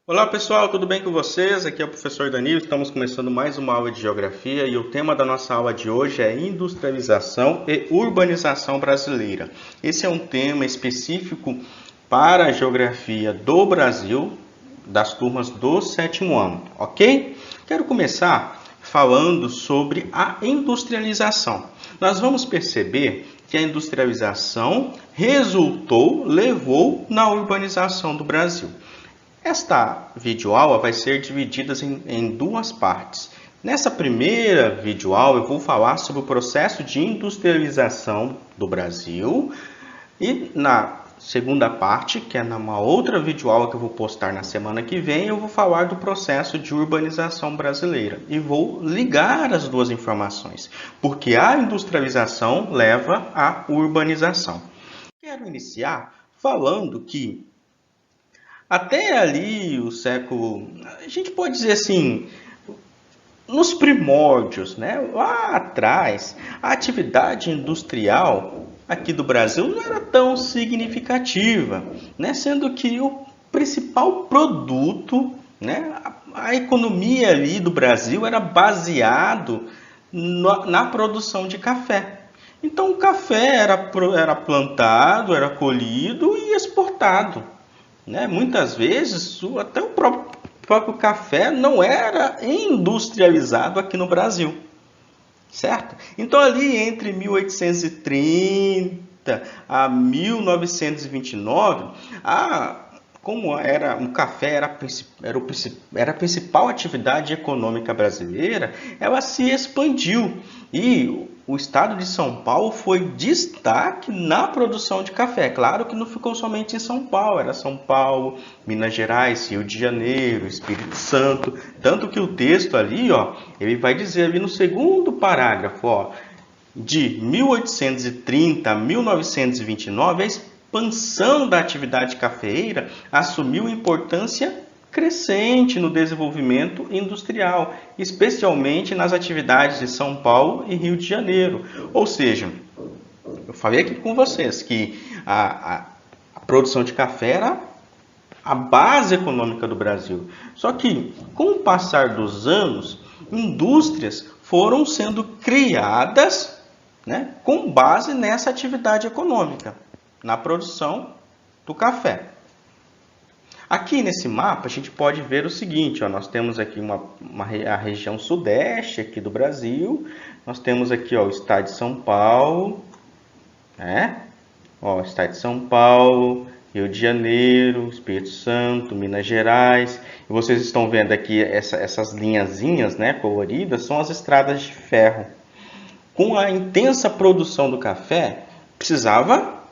Olá pessoal, tudo bem com vocês? Aqui é o professor Danilo, estamos começando mais uma aula de Geografia e o tema da nossa aula de hoje é Industrialização e Urbanização Brasileira. Esse é um tema específico para a Geografia do Brasil, das turmas do sétimo ano, ok? Quero começar falando sobre a industrialização. Nós vamos perceber que a industrialização levou na urbanização do Brasil. Esta videoaula vai ser dividida em duas partes. Nessa primeira videoaula eu vou falar sobre o processo de industrialização do Brasil e na segunda parte, que é numa outra videoaula que eu vou postar na semana que vem, eu vou falar do processo de urbanização brasileira e vou ligar as duas informações, porque a industrialização leva à urbanização. Quero iniciar falando que até ali o século, a gente pode dizer assim, nos primórdios, né? Lá atrás, a atividade industrial aqui do Brasil não era tão significativa, né? Sendo que o principal produto, né? A economia ali do Brasil era baseado na produção de café. Então o café era plantado, era colhido e exportado, né? Muitas vezes, até o próprio café não era industrializado aqui no Brasil, certo? Então, ali entre 1830 a 1929, como o café era a principal atividade econômica brasileira, ela se expandiu e o estado de São Paulo foi destaque na produção de café. Claro que não ficou somente em São Paulo, era São Paulo, Minas Gerais, Rio de Janeiro, Espírito Santo. Tanto que o texto ali, ele vai dizer ali no segundo parágrafo, de 1830 a 1929, a expansão da atividade cafeeira assumiu importância crescente no desenvolvimento industrial, especialmente nas atividades de São Paulo e Rio de Janeiro. Ou seja, eu falei aqui com vocês que a produção de café era a base econômica do Brasil. Só que, com o passar dos anos, indústrias foram sendo criadas, né, com base nessa atividade econômica, na produção do café. Aqui nesse mapa a gente pode ver o seguinte, nós temos aqui a região sudeste aqui do Brasil, nós temos aqui o estado de São Paulo, né? Estado de São Paulo, Rio de Janeiro, Espírito Santo, Minas Gerais. E vocês estão vendo aqui essas linhazinhas, né, coloridas, são as estradas de ferro. Com a intensa produção do café, precisava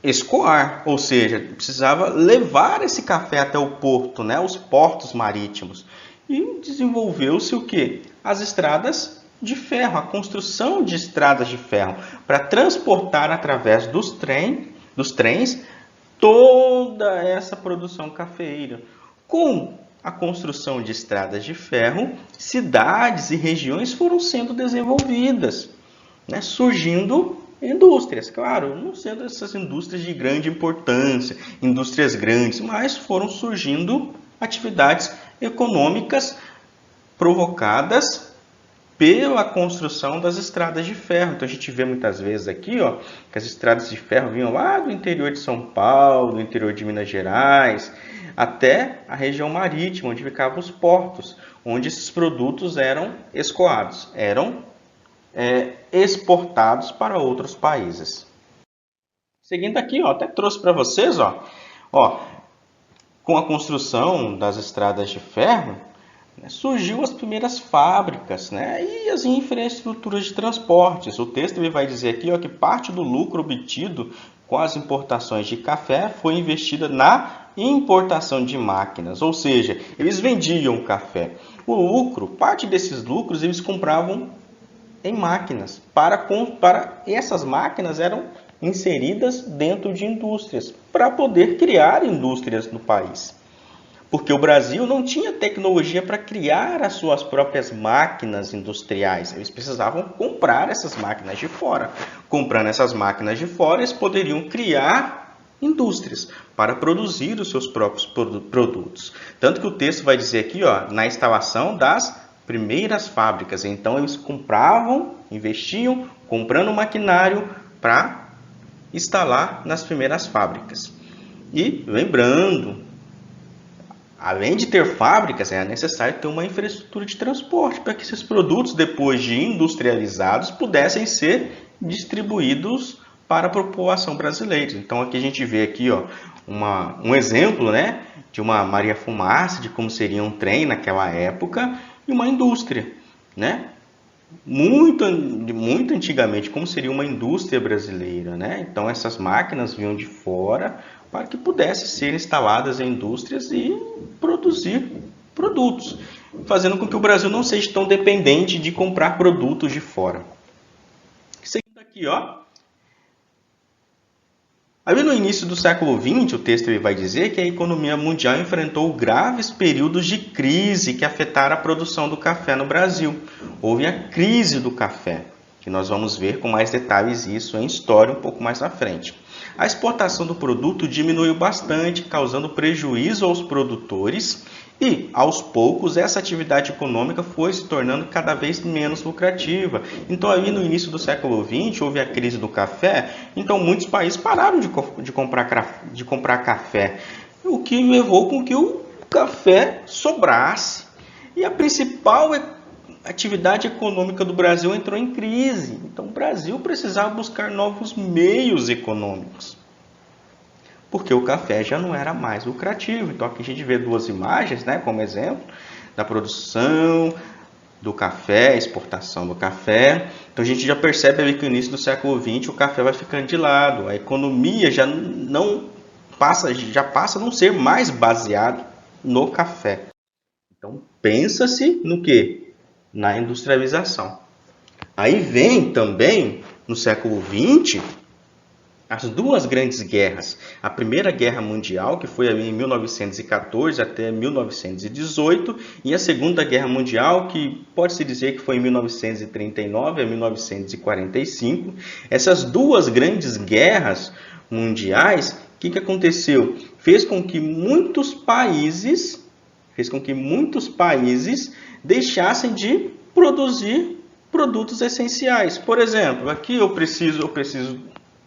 escoar, ou seja, precisava levar esse café até o porto, né, os portos marítimos. E desenvolveu-se o quê? As estradas de ferro, a construção de estradas de ferro para transportar através dos trens toda essa produção cafeeira. Com a construção de estradas de ferro, cidades e regiões foram sendo desenvolvidas, né, surgindo indústrias, claro, não sendo essas indústrias de grande importância, indústrias grandes, mas foram surgindo atividades econômicas provocadas pela construção das estradas de ferro. Então a gente vê muitas vezes aqui, que as estradas de ferro vinham lá do interior de São Paulo, do interior de Minas Gerais, até a região marítima, onde ficavam os portos, onde esses produtos eram escoados, eram exportados para outros países. Seguindo aqui, até trouxe para vocês, com a construção das estradas de ferro, surgiu as primeiras fábricas, né, e as infraestruturas de transportes. O texto ele vai dizer aqui que parte do lucro obtido com as importações de café foi investida na importação de máquinas, ou seja, eles vendiam café. O lucro, parte desses lucros, eles compravam em máquinas, e essas máquinas eram inseridas dentro de indústrias, para poder criar indústrias no país. Porque o Brasil não tinha tecnologia para criar as suas próprias máquinas industriais. Eles precisavam comprar essas máquinas de fora. Comprando essas máquinas de fora, eles poderiam criar indústrias para produzir os seus próprios produtos. Tanto que o texto vai dizer aqui, ó, na instalação das primeiras fábricas. Então eles compravam, investiam, comprando maquinário para instalar nas primeiras fábricas. E lembrando, além de ter fábricas, é necessário ter uma infraestrutura de transporte para que esses produtos, depois de industrializados, pudessem ser distribuídos para a população brasileira. Então aqui a gente vê aqui, ó, um exemplo, né, de uma Maria Fumaça, de como seria um trem naquela época, e uma indústria, né? Muito antigamente, como seria uma indústria brasileira, né? Então essas máquinas vinham de fora para que pudessem ser instaladas em indústrias e produzir produtos, fazendo com que o Brasil não seja tão dependente de comprar produtos de fora. Seguindo aqui, ó. Ali no início do século XX, o texto vai dizer que a economia mundial enfrentou graves períodos de crise que afetaram a produção do café no Brasil. Houve a crise do café, que nós vamos ver com mais detalhes isso em história um pouco mais à frente. A exportação do produto diminuiu bastante, causando prejuízo aos produtores e, aos poucos, essa atividade econômica foi se tornando cada vez menos lucrativa. Então, ali no início do século XX, houve a crise do café, então muitos países pararam de comprar café, o que levou com que o café sobrasse. E a principal atividade econômica do Brasil entrou em crise. Então, o Brasil precisava buscar novos meios econômicos, porque o café já não era mais lucrativo. Então, aqui a gente vê duas imagens, né, como exemplo, da produção do café, exportação do café. Então, a gente já percebe ali que no início do século XX o café vai ficando de lado. A economia já passa a não ser mais baseado no café. Então, pensa-se no quê? Na industrialização. Aí vem também, no século XX, as duas grandes guerras. A Primeira Guerra Mundial, que foi ali em 1914 até 1918, e a Segunda Guerra Mundial, que pode-se dizer que foi em 1939 a 1945. Essas duas grandes guerras mundiais, o que aconteceu? Fez com que muitos países deixassem de produzir produtos essenciais. Por exemplo, aqui eu preciso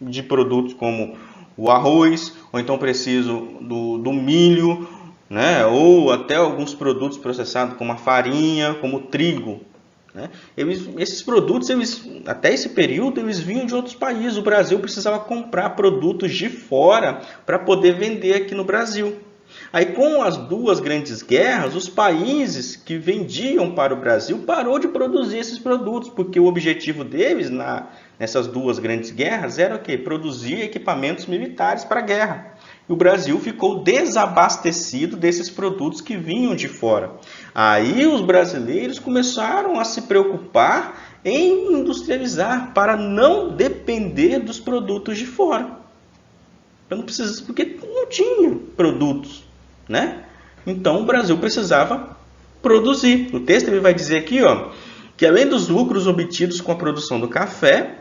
de produtos como o arroz, ou então preciso do milho, né? Ou até alguns produtos processados como a farinha, como o trigo, né? Esses produtos, até esse período, eles vinham de outros países. O Brasil precisava comprar produtos de fora para poder vender aqui no Brasil. Aí, com as duas grandes guerras, os países que vendiam para o Brasil parou de produzir esses produtos, porque o objetivo deles nessas duas grandes guerras era o quê? Produzir equipamentos militares para a guerra. E o Brasil ficou desabastecido desses produtos que vinham de fora. Aí os brasileiros começaram a se preocupar em industrializar para não depender dos produtos de fora. Porque não tinha produtos, né? Então o Brasil precisava produzir. O texto ele vai dizer aqui, ó, que além dos lucros obtidos com a produção do café,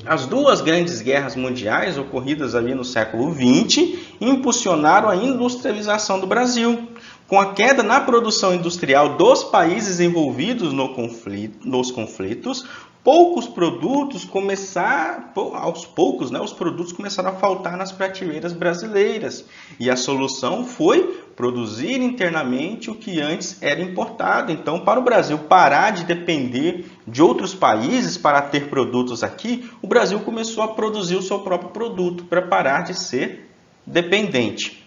as duas grandes guerras mundiais ocorridas ali no século XX impulsionaram a industrialização do Brasil. Com a queda na produção industrial dos países envolvidos nos conflitos, aos poucos, né, os produtos começaram a faltar nas prateleiras brasileiras. E a solução foi produzir internamente o que antes era importado. Então, para o Brasil parar de depender de outros países para ter produtos aqui, o Brasil começou a produzir o seu próprio produto para parar de ser dependente.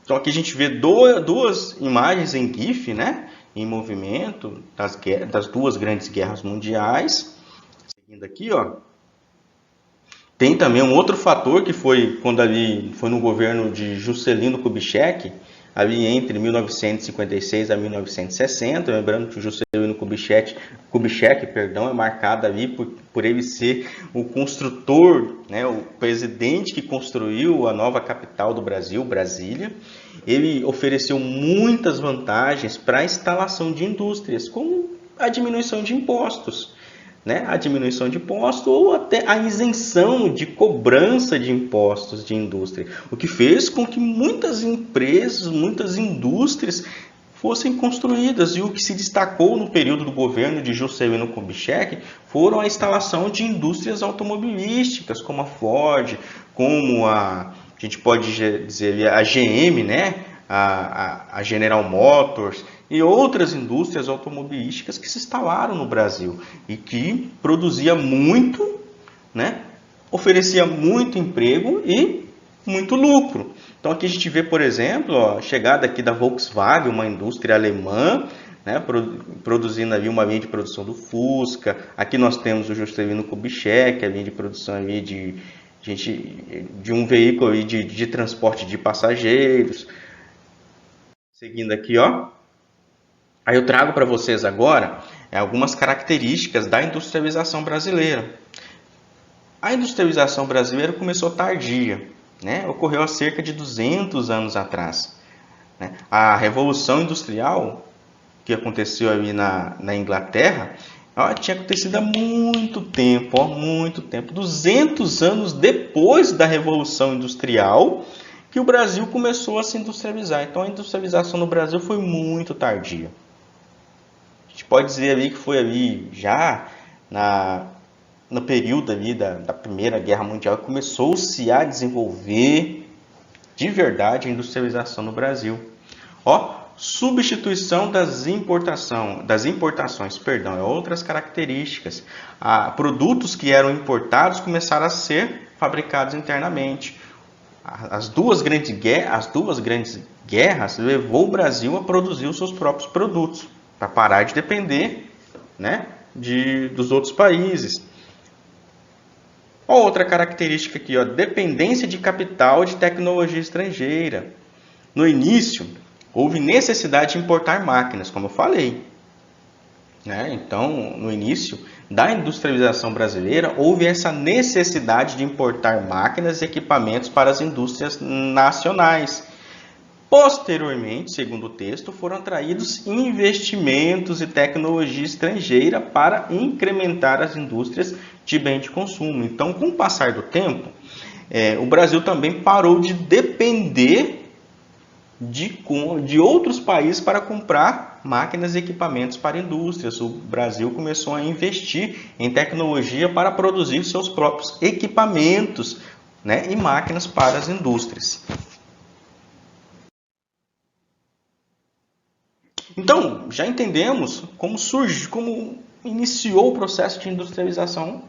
Então, aqui a gente vê duas imagens em GIF, né, em movimento das duas grandes guerras mundiais. Seguindo aqui, ó, tem também um outro fator que foi quando ali foi no governo de Juscelino Kubitschek, ali entre 1956 a 1960, lembrando que o Juscelino Kubitschek, é marcado ali por ele ser o construtor, né, o presidente que construiu a nova capital do Brasil, Brasília. Ele ofereceu muitas vantagens para a instalação de indústrias, como a diminuição de impostos. né, a diminuição de impostos ou até a isenção de cobrança de impostos de indústria, o que fez com que muitas empresas, muitas indústrias fossem construídas, e o que se destacou no período do governo de Juscelino Kubitschek foram a instalação de indústrias automobilísticas, como a Ford, como a gente pode dizer a GM, né? A General Motors e outras indústrias automobilísticas que se instalaram no Brasil e que produzia muito, né? Oferecia muito emprego e muito lucro. Então aqui a gente vê, por exemplo, a chegada aqui da Volkswagen, uma indústria alemã, né, produzindo ali uma linha de produção do Fusca. Aqui nós temos o Juscelino Kubitschek, a linha de produção ali de um veículo ali de transporte de passageiros. Seguindo aqui, ó. Aí eu trago para vocês agora algumas características da industrialização brasileira. A industrialização brasileira começou tardia, né? Ocorreu há cerca de 200 anos atrás, né? A Revolução Industrial, que aconteceu ali na Inglaterra, tinha acontecido há muito tempo, 200 anos depois da Revolução Industrial, que o Brasil começou a se industrializar. Então a industrialização no Brasil foi muito tardia. A gente pode dizer ali que foi ali já no período ali da Primeira Guerra Mundial que começou-se a desenvolver de verdade a industrialização no Brasil. Substituição das importações, outras características. Produtos que eram importados começaram a ser fabricados internamente. As duas grandes guerras levou o Brasil a produzir os seus próprios produtos, para parar de depender, né, dos outros países. Outra característica aqui, dependência de capital de tecnologia estrangeira. No início, houve necessidade de importar máquinas, como eu falei, né? Então, no início da industrialização brasileira, houve essa necessidade de importar máquinas e equipamentos para as indústrias nacionais. Posteriormente, segundo o texto, foram atraídos investimentos e tecnologia estrangeira para incrementar as indústrias de bem de consumo. Então, com o passar do tempo, o Brasil também parou de depender de outros países para comprar máquinas e equipamentos para indústrias. O Brasil começou a investir em tecnologia para produzir seus próprios equipamentos, né, e máquinas para as indústrias. Então, já entendemos como iniciou o processo de industrialização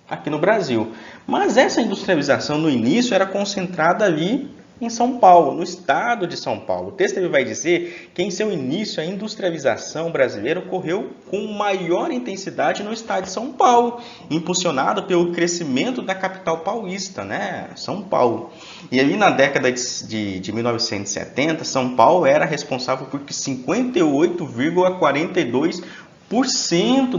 aqui no Brasil. Mas essa industrialização no início era concentrada ali em São Paulo, no estado de São Paulo. O texto ele vai dizer que em seu início a industrialização brasileira ocorreu com maior intensidade no estado de São Paulo, impulsionada pelo crescimento da capital paulista, né? São Paulo. E ali na década de 1970, São Paulo era responsável por 58,42%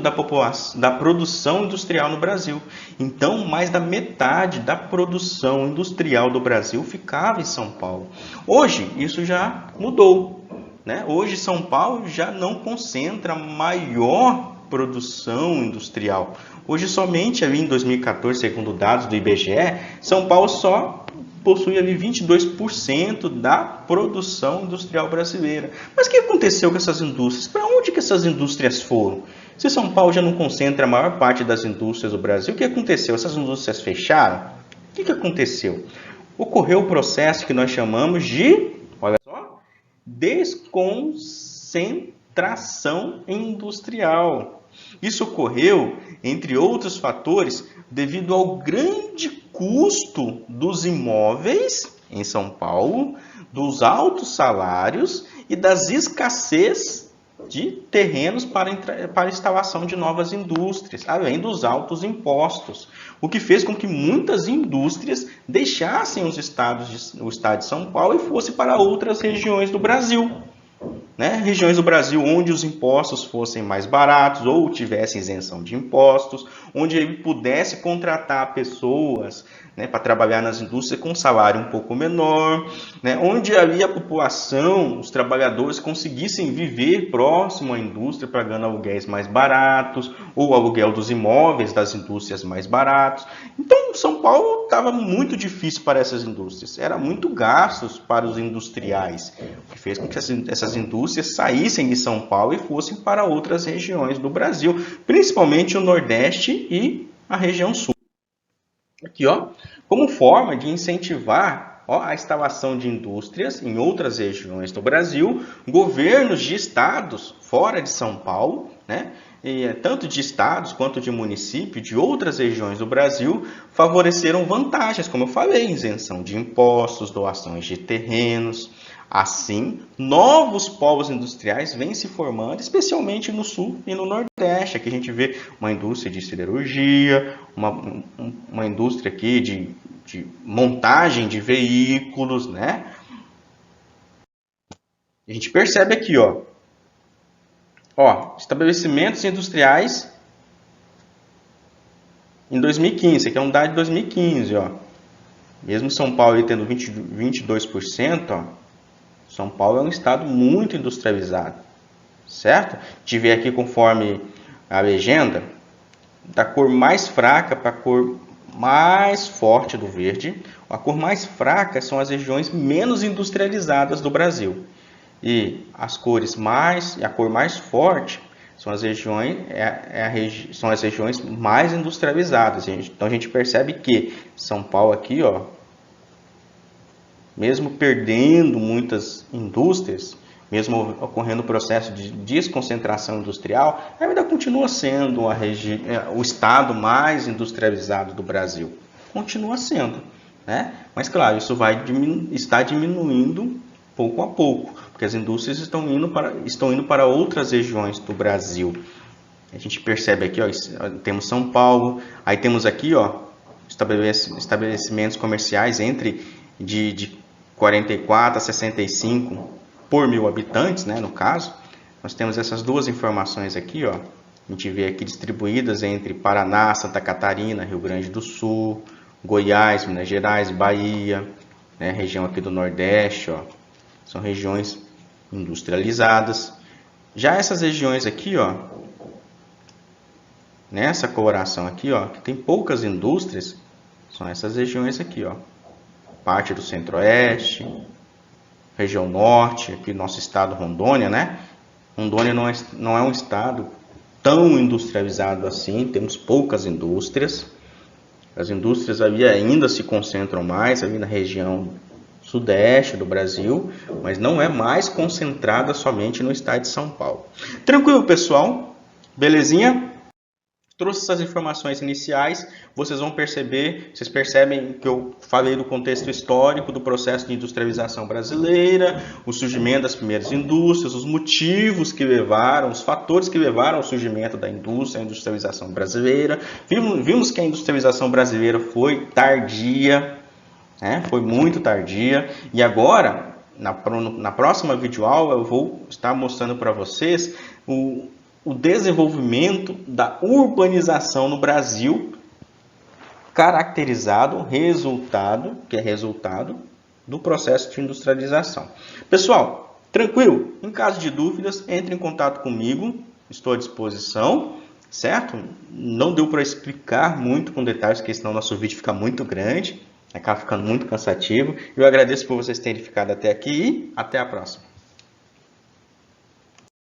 da produção industrial no Brasil. Então, mais da metade da produção industrial do Brasil ficava em São Paulo. Hoje, isso já mudou, né? Hoje, São Paulo já não concentra maior produção industrial. Hoje, somente ali em 2014, segundo dados do IBGE, São Paulo só possui ali 22% da produção industrial brasileira. Mas o que aconteceu com essas indústrias? Para onde que essas indústrias foram? Se São Paulo já não concentra a maior parte das indústrias do Brasil, o que aconteceu? Essas indústrias fecharam? O que aconteceu? Ocorreu o processo que nós chamamos de, olha só, desconcentração industrial. Isso ocorreu, entre outros fatores, devido ao grande custo dos imóveis em São Paulo, dos altos salários e das escassez de terrenos para instalação de novas indústrias, além dos altos impostos, o que fez com que muitas indústrias deixassem o estado de São Paulo e fossem para outras regiões do Brasil. Né? Regiões do Brasil onde os impostos fossem mais baratos ou tivessem isenção de impostos, onde ele pudesse contratar pessoas, né, para trabalhar nas indústrias com um salário um pouco menor, né, onde ali a população, os trabalhadores conseguissem viver próximo à indústria, pagando aluguéis mais baratos, ou aluguel dos imóveis das indústrias mais baratos. Então, São Paulo estava muito difícil para essas indústrias, era muito gastos para os industriais, o que fez com que essas indústrias saíssem de São Paulo e fossem para outras regiões do Brasil, principalmente o Nordeste e a região Sul. Aqui, ó, como forma de incentivar a instalação de indústrias em outras regiões do Brasil, governos de estados fora de São Paulo, né, tanto de estados quanto de municípios de outras regiões do Brasil, favoreceram vantagens, como eu falei, isenção de impostos, doações de terrenos. Assim, novos polos industriais vêm se formando, especialmente no Sul e no Nordeste. Aqui a gente vê uma indústria de siderurgia, uma indústria aqui de montagem de veículos, né? A gente percebe aqui, ó, estabelecimentos industriais em 2015. Aqui é um dado de 2015, ó. Mesmo São Paulo tendo 22%, ó, São Paulo é um estado muito industrializado, certo? A gente vê aqui, conforme a legenda, da cor mais fraca para a cor mais forte do verde. A cor mais fraca são as regiões menos industrializadas do Brasil. E a cor mais forte são as regiões, são as regiões mais industrializadas. Então a gente percebe que São Paulo aqui, ó, mesmo perdendo muitas indústrias, mesmo ocorrendo o processo de desconcentração industrial, ainda continua sendo o estado mais industrializado do Brasil. Continua sendo, né? Mas claro, isso está diminuindo pouco a pouco, porque as indústrias estão indo para outras regiões do Brasil. A gente percebe aqui, ó, temos São Paulo, aí temos aqui, ó, estabelecimentos comerciais de 44 a 65 por mil habitantes, né, no caso. Nós temos essas duas informações aqui, ó. A gente vê aqui distribuídas entre Paraná, Santa Catarina, Rio Grande do Sul, Goiás, Minas Gerais, Bahia, né, região aqui do Nordeste, ó. São regiões industrializadas. Já essas regiões aqui, ó, nessa coloração aqui, ó, que tem poucas indústrias, são essas regiões aqui, ó. Parte do Centro-Oeste, região Norte, aqui nosso estado Rondônia, né? Rondônia não é um estado tão industrializado assim, temos poucas indústrias. As indústrias ali ainda se concentram mais ali na região Sudeste do Brasil, mas não é mais concentrada somente no estado de São Paulo. Tranquilo, pessoal? Belezinha? Trouxe essas informações iniciais, vocês percebem que eu falei do contexto histórico do processo de industrialização brasileira, o surgimento das primeiras indústrias, os motivos que levaram, os fatores que levaram ao surgimento da indústria, a industrialização brasileira. Vimos que a industrialização brasileira foi tardia, né? Foi muito tardia, e agora, na próxima videoaula, eu vou estar mostrando para vocês o desenvolvimento da urbanização no Brasil, caracterizado, resultado do processo de industrialização. Pessoal, tranquilo? Em caso de dúvidas, entre em contato comigo, estou à disposição, certo? Não deu para explicar muito com detalhes, porque senão nosso vídeo fica muito grande, acaba ficando muito cansativo. Eu agradeço por vocês terem ficado até aqui e até a próxima.